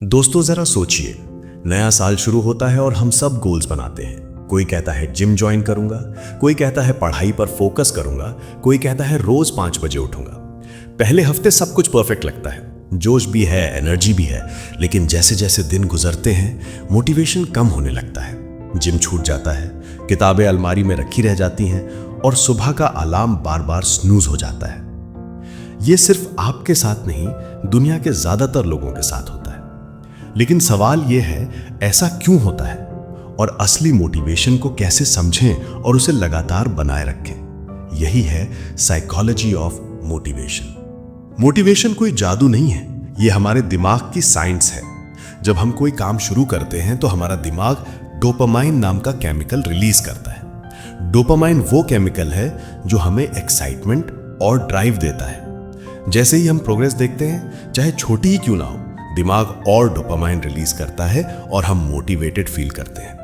दोस्तों जरा सोचिए, नया साल शुरू होता है और हम सब गोल्स बनाते हैं। कोई कहता है जिम ज्वाइन करूंगा, कोई कहता है पढ़ाई पर फोकस करूंगा, कोई कहता है रोज 5 बजे उठूंगा। पहले हफ्ते सब कुछ परफेक्ट लगता है, जोश भी है, एनर्जी भी है, लेकिन जैसे जैसे दिन गुजरते हैं मोटिवेशन कम होने लगता है। जिम छूट जाता है, किताबें अलमारी में रखी रह जाती हैं और सुबह का अलार्म बार बार स्नूज हो जाता है। यह सिर्फ आपके साथ नहीं, दुनिया के ज्यादातर लोगों के साथ होता है। लेकिन सवाल यह है, ऐसा क्यों होता है और असली मोटिवेशन को कैसे समझें और उसे लगातार बनाए रखें? यही है साइकोलॉजी ऑफ मोटिवेशन। मोटिवेशन कोई जादू नहीं है, यह हमारे दिमाग की साइंस है। जब हम कोई काम शुरू करते हैं तो हमारा दिमाग डोपामाइन नाम का केमिकल रिलीज करता है। डोपामाइन वो केमिकल है जो हमें एक्साइटमेंट और ड्राइव देता है। जैसे ही हम प्रोग्रेस देखते हैं, चाहे छोटी ही क्यों ना हो, दिमाग और डोपामाइन रिलीज करता है और हम मोटिवेटेड फील करते हैं।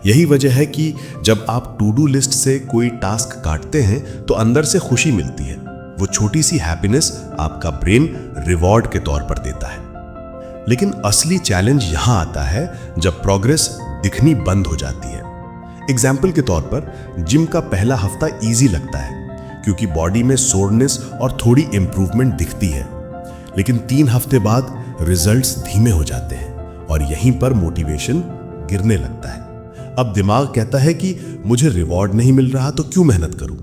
यही वजह है कि जब आप टू डू लिस्ट से कोई टास्क काटते हैं तो अंदर से खुशी मिलती है। वो छोटी सी हैप्पीनेस आपका ब्रेन रिवॉर्ड के तौर पर देता है। लेकिन असली चैलेंज यहां आता है जब प्रोग्रेस दिखनी बंद हो जाती है। एग्जाम्पल के तौर पर, जिम का पहला हफ्ता इजी लगता है क्योंकि बॉडी में सोरनेस और थोड़ी इंप्रूवमेंट दिखती है, लेकिन 3 हफ्ते बाद रिजल्ट्स धीमे हो जाते हैं और यहीं पर मोटिवेशन गिरने लगता है। अब दिमाग कहता है कि मुझे रिवॉर्ड नहीं मिल रहा तो क्यों मेहनत करूं।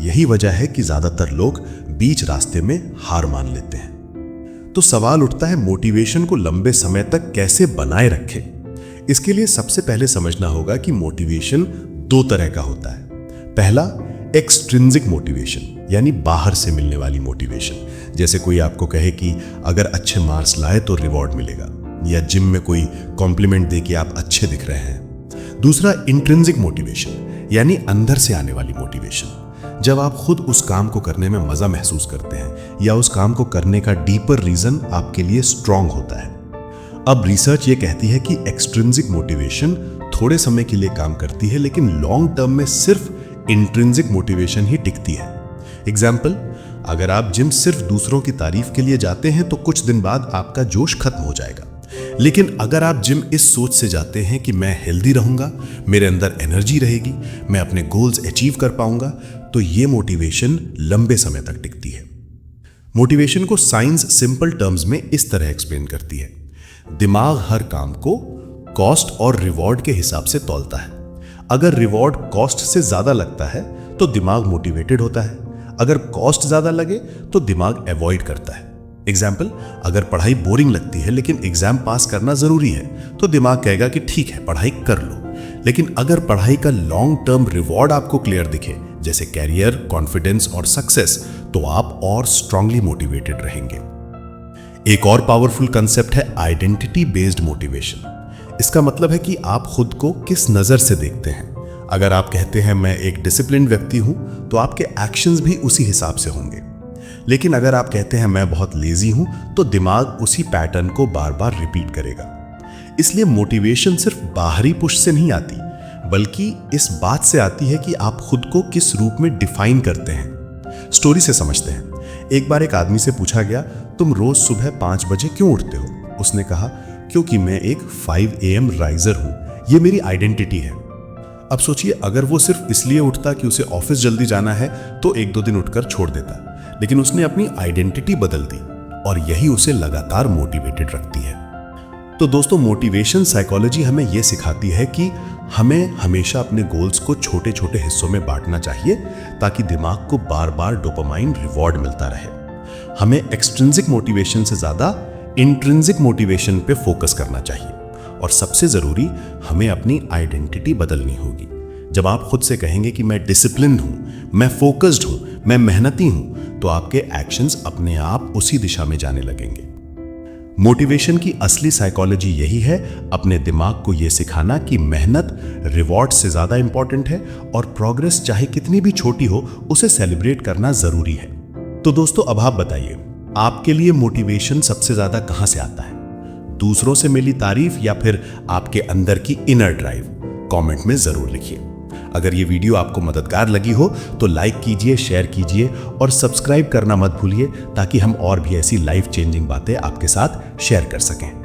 यही वजह है कि ज्यादातर लोग बीच रास्ते में हार मान लेते हैं। तो सवाल उठता है, मोटिवेशन को लंबे समय तक कैसे बनाए रखें? इसके लिए सबसे पहले समझना होगा कि मोटिवेशन 2 तरह का होता है। पहला, एक्सट्रिंसिक मोटिवेशन, यानी बाहर से मिलने वाली मोटिवेशन। जैसे कोई आपको कहे कि अगर अच्छे मार्क्स लाए तो रिवॉर्ड मिलेगा, या जिम में कोई कॉम्प्लीमेंट दे कि आप अच्छे दिख रहे हैं। दूसरा, इंट्रिंसिक मोटिवेशन, यानी अंदर से आने वाली मोटिवेशन, जब आप खुद उस काम को करने में मजा महसूस करते हैं या उस काम को करने का डीपर रीजन आपके लिए स्ट्रांग होता है। अब रिसर्च ये कहती है कि एक्सट्रिंसिक मोटिवेशन थोड़े समय के लिए काम करती है, लेकिन लॉन्ग टर्म में सिर्फ इंट्रिंसिक मोटिवेशन ही टिकती है। एग्जाम्पल, अगर आप जिम सिर्फ दूसरों की तारीफ के लिए जाते हैं तो कुछ दिन बाद आपका जोश खत्म हो जाएगा। लेकिन अगर आप जिम इस सोच से जाते हैं कि मैं हेल्दी रहूंगा, मेरे अंदर एनर्जी रहेगी, मैं अपने गोल्स अचीव कर पाऊंगा, तो ये मोटिवेशन लंबे समय तक टिकती है। मोटिवेशन को साइंस सिंपल टर्म्स में इस तरह एक्सप्लेन करती है। दिमाग हर काम को कॉस्ट और रिवॉर्ड के हिसाब से तौलता है। अगर रिवॉर्ड कॉस्ट से ज्यादा लगता है तो दिमाग मोटिवेटेड होता है, अगर कॉस्ट ज्यादा लगे तो दिमाग अवॉइड करता है। एग्जाम्पल, अगर पढ़ाई बोरिंग लगती है लेकिन एग्जाम पास करना जरूरी है तो दिमाग कहेगा कि ठीक है, पढ़ाई कर लो। लेकिन अगर पढ़ाई का लॉन्ग टर्म रिवॉर्ड आपको क्लियर दिखे, जैसे कैरियर, कॉन्फिडेंस और सक्सेस, तो आप और स्ट्रांगली मोटिवेटेड रहेंगे। एक और पावरफुल कंसेप्ट है आइडेंटिटी बेस्ड मोटिवेशन। इसका मतलब है कि आप खुद को किस नजर से देखते हैं। अगर आप कहते हैं मैं एक डिसिप्लिन्ड व्यक्ति हूं, तो आपके एक्शंस भी उसी हिसाब से होंगे। लेकिन अगर आप कहते हैं मैं बहुत लेजी हूं, तो दिमाग उसी पैटर्न को बार बार रिपीट करेगा। इसलिए मोटिवेशन सिर्फ बाहरी पुश से नहीं आती, बल्कि इस बात से आती है कि आप खुद को किस रूप में डिफाइन करते हैं। स्टोरी से समझते हैं। एक बार एक आदमी से पूछा गया, तुम रोज सुबह 5 बजे क्यों उठते हो? उसने कहा, क्योंकि मैं एक 5 AM राइजर हूं, ये मेरी आइडेंटिटी है। अब सोचिए, अगर वो सिर्फ इसलिए उठता कि उसे ऑफिस जल्दी जाना है तो 1-2 दिन उठकर छोड़ देता, लेकिन उसने अपनी आइडेंटिटी बदल दी और यही उसे लगातार मोटिवेटेड रखती है। तो दोस्तों, मोटिवेशन साइकोलॉजी हमें यह सिखाती है कि हमें हमेशा अपने गोल्स को छोटे छोटे हिस्सों में बांटना चाहिए ताकि दिमाग को बार बार डोपामाइन रिवॉर्ड मिलता रहे। हमें एक्सट्रिंसिक मोटिवेशन से ज्यादा इंट्रिंसिक मोटिवेशन पे फोकस करना चाहिए। और सबसे जरूरी, हमें अपनी आइडेंटिटी बदलनी होगी। जब आप खुद से कहेंगे कि मैं डिसिप्लिन्ड हूं, मैं फोकस्ड हूं, मैं मेहनती हूं, तो आपके एक्शंस अपने आप उसी दिशा में जाने लगेंगे। मोटिवेशन की असली साइकोलॉजी यही है, अपने दिमाग को यह सिखाना कि मेहनत रिवॉर्ड से ज्यादा इंपॉर्टेंट है और प्रोग्रेस चाहे कितनी भी छोटी हो, उसे सेलिब्रेट करना जरूरी है। तो दोस्तों, अब आप बताइए, आपके लिए मोटिवेशन सबसे ज्यादा कहां से आता है? दूसरों से मिली तारीफ या फिर आपके अंदर की इनर ड्राइव? कमेंट में जरूर लिखिए। अगर ये वीडियो आपको मददगार लगी हो तो लाइक कीजिए, शेयर कीजिए और सब्सक्राइब करना मत भूलिए ताकि हम और भी ऐसी लाइफ चेंजिंग बातें आपके साथ शेयर कर सकें।